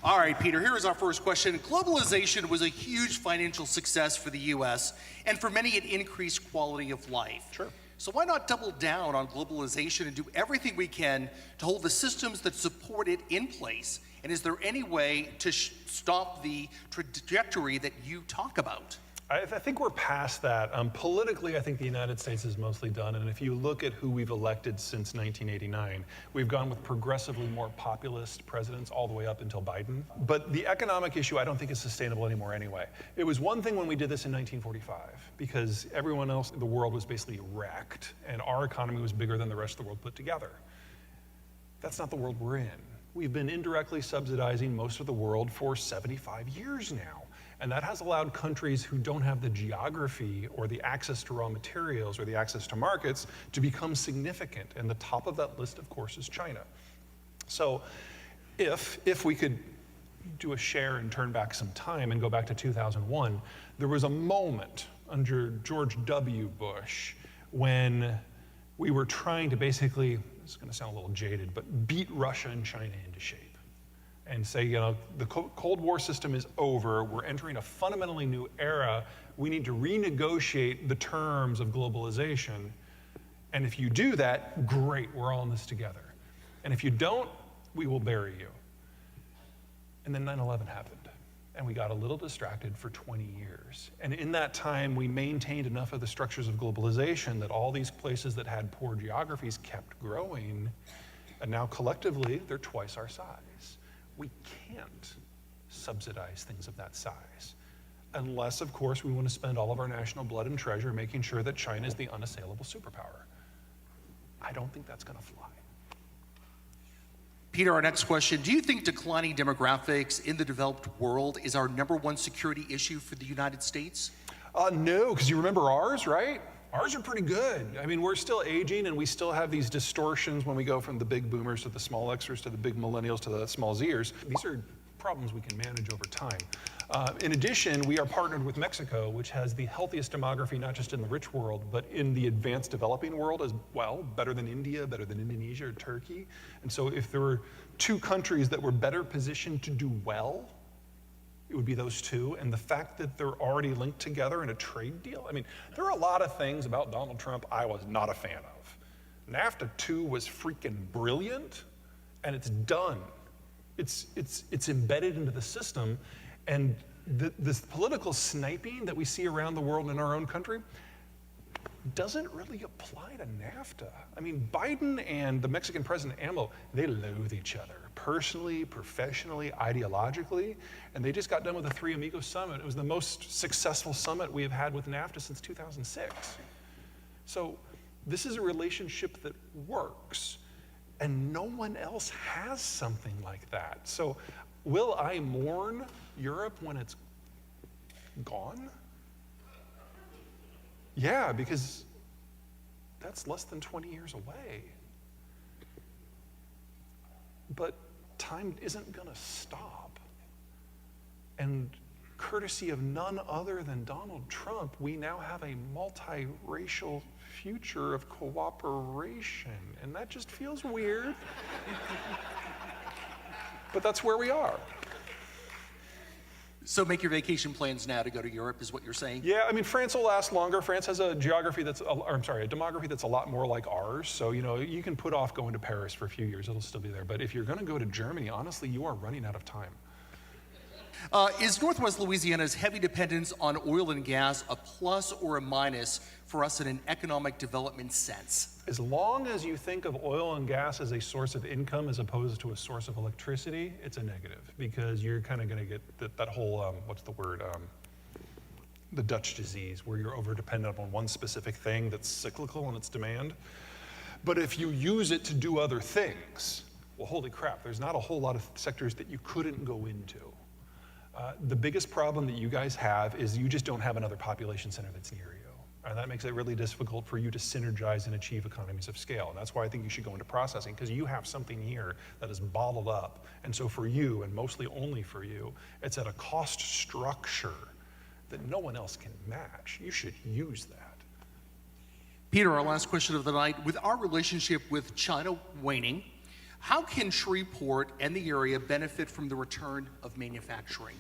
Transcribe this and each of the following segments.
All right, Peter, here is our first question. Globalization was a huge financial success for the U.S., and for many it increased quality of life. Sure. So why not double down on globalization and do everything we can to hold the systems that support it in place? And is there any way to stop the trajectory that you talk about? I think we're past that. Politically, I think the United States is mostly done. And if you look at who we've elected since 1989, we've gone with progressively more populist presidents all the way up until Biden. But the economic issue, I don't think is sustainable anymore anyway. It was one thing when we did this in 1945, because everyone else in the world was basically wrecked, and our economy was bigger than the rest of the world put together. That's not the world we're in. We've been indirectly subsidizing most of the world for 75 years now. And that has allowed countries who don't have the geography or the access to raw materials or the access to markets to become significant. And the top of that list, of course, is China. So if we could do a share and turn back some time and go back to 2001, there was a moment under George W. Bush when we were trying to basically, this is going to sound a little jaded, but beat Russia and China into shape. And say, you know, the Cold War system is over, we're entering a fundamentally new era, we need to renegotiate the terms of globalization. And if you do that, great, we're all in this together. And if you don't, we will bury you. And then 9/11 happened, and we got a little distracted for 20 years. And in that time, we maintained enough of the structures of globalization that all these places that had poor geographies kept growing, and now collectively, they're twice our size. We can't subsidize things of that size, unless, of course, we want to spend all of our national blood and treasure making sure that China is the unassailable superpower. I don't think that's going to fly. Peter, our next question. Do you think declining demographics in the developed world is our #1 security issue for the United States? No, because you remember ours, right? Ours are pretty good. I mean, we're still aging, and we still have these distortions when we go from the big boomers to the small Xers to the big millennials to the small Zers. These are problems we can manage over time. In addition, we are partnered with Mexico, which has the healthiest demography, not just in the rich world, but in the advanced developing world as well, better than India, better than Indonesia or Turkey. And so if there were two countries that were better positioned to do well, it would be those two. And the fact that they're already linked together in a trade deal, I mean, there are a lot of things about Donald Trump I was not a fan of. NAFTA 2 was freaking brilliant, and it's done. It's embedded into the system, and this political sniping that we see around the world in our own country doesn't really apply to NAFTA. I mean, Biden and the Mexican president, AMLO, they loathe each other, personally, professionally, ideologically, and they just got done with the Three Amigos Summit. It was the most successful summit we have had with NAFTA since 2006. So this is a relationship that works, and no one else has something like that. So will I mourn Europe when it's gone? Yeah, because that's less than 20 years away. But time isn't going to stop. And courtesy of none other than Donald Trump, we now have a multiracial future of cooperation. And that just feels weird. But that's where we are. So make your vacation plans now to go to Europe, is what you're saying? Yeah, I mean, France will last longer. France has a demography that's a lot more like ours. So, you know, you can put off going to Paris for a few years, it'll still be there. But if you're going to go to Germany, honestly, you are running out of time. Is Northwest Louisiana's heavy dependence on oil and gas a plus or a minus for us in an economic development sense? As long as you think of oil and gas as a source of income as opposed to a source of electricity, it's a negative, because you're kind of going to get that whole, the Dutch disease, where you're over-dependent on one specific thing that's cyclical in its demand. But if you use it to do other things, well, holy crap, there's not a whole lot of sectors that you couldn't go into. The biggest problem that you guys have is you just don't have another population center that's near you. And that makes it really difficult for you to synergize and achieve economies of scale. And that's why I think you should go into processing, because you have something here that is bottled up. And so for you, and mostly only for you, it's at a cost structure that no one else can match. You should use that. Peter, our last question of the night. With our relationship with China waning, How can Shreveport and the area benefit from the return of manufacturing?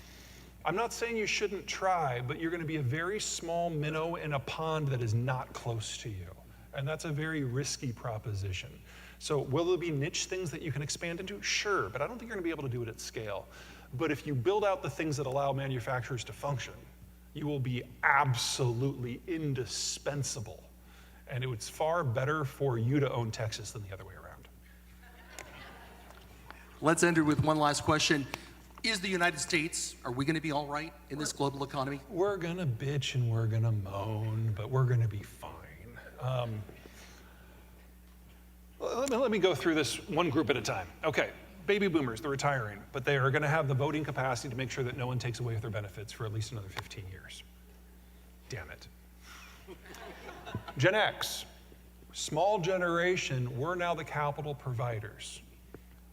I'm not saying you shouldn't try, but you're going to be a very small minnow in a pond that is not close to you. And that's a very risky proposition. So will there be niche things that you can expand into? Sure, but I don't think you're going to be able to do it at scale. But if you build out the things that allow manufacturers to function, you will be absolutely indispensable. And it's far better for you to own Texas than the other way around. Let's end it with one last question. Is the United States, are we going to be all right in this global economy? We're going to bitch and we're going to moan, but we're going to be fine. Let me go through this one group at a time. Okay, baby boomers, they're retiring, but they are going to have the voting capacity to make sure that no one takes away their benefits for at least another 15 years. Damn it. Gen X, small generation, we're now the capital providers.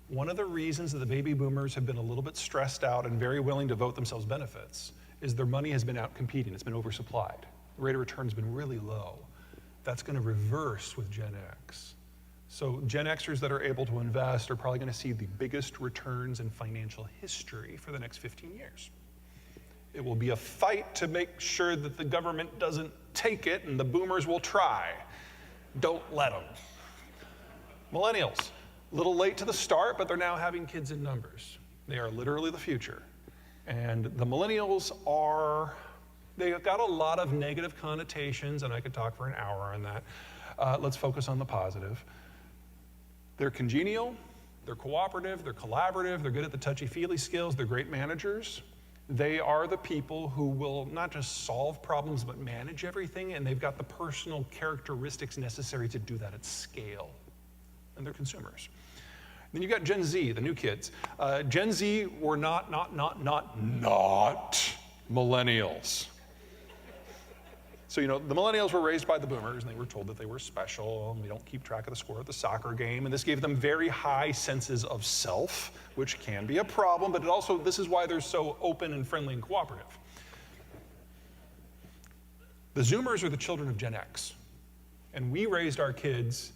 One of the reasons that the baby boomers have been a little bit stressed out and very willing to vote themselves benefits is their money has been out competing. It's been oversupplied. The rate of return has been really low. That's going to reverse with Gen X. So Gen Xers that are able to invest are probably going to see the biggest returns in financial history for the next 15 years. It will be a fight to make sure that the government doesn't take it, and the boomers will try. Don't let them. Millennials, a little late to the start, but they're now having kids in numbers. They are literally the future. And the millennials are, they've got a lot of negative connotations, and I could talk for an hour on that. Let's focus on the positive. They're congenial, they're cooperative, they're collaborative, they're good at the touchy-feely skills, they're great managers. They are the people who will not just solve problems, but manage everything, and they've got the personal characteristics necessary to do that at scale. And they're consumers. Then you've got Gen Z, the new kids. Gen Z were not millennials. So, you know, the millennials were raised by the boomers, and they were told that they were special, and we don't keep track of the score at the soccer game, and this gave them very high senses of self, which can be a problem, but it also, this is why they're so open and friendly and cooperative. The Zoomers are the children of Gen X, and we raised our kids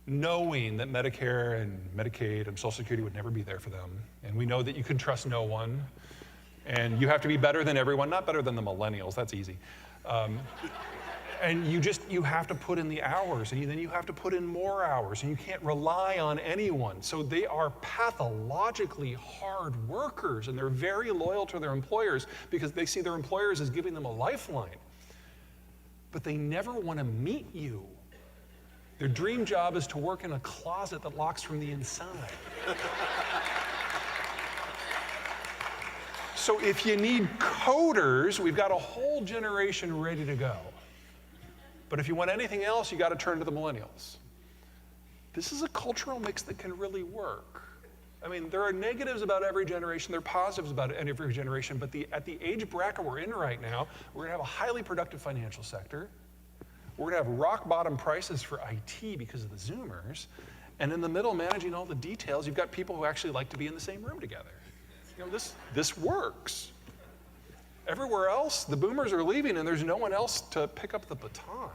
knowing that Medicare and Medicaid and Social Security would never be there for them, and we know that you can trust no one, and you have to be better than everyone, not better than the millennials, that's easy. And you have to put in the hours, and then you have to put in more hours, and you can't rely on anyone. So they are pathologically hard workers, and they're very loyal to their employers because they see their employers as giving them a lifeline. But they never want to meet you. Their dream job is to work in a closet that locks from the inside. So if you need coders, we've got a whole generation ready to go. But if you want anything else, you got to turn to the millennials. This is a cultural mix that can really work. I mean, there are negatives about every generation, there are positives about every generation, but at the age bracket we're in right now, we're going to have a highly productive financial sector. We're going to have rock bottom prices for IT because of the Zoomers. And in the middle, managing all the details, you've got people who actually like to be in the same room together. You know, this works. Everywhere else, the boomers are leaving and there's no one else to pick up the baton.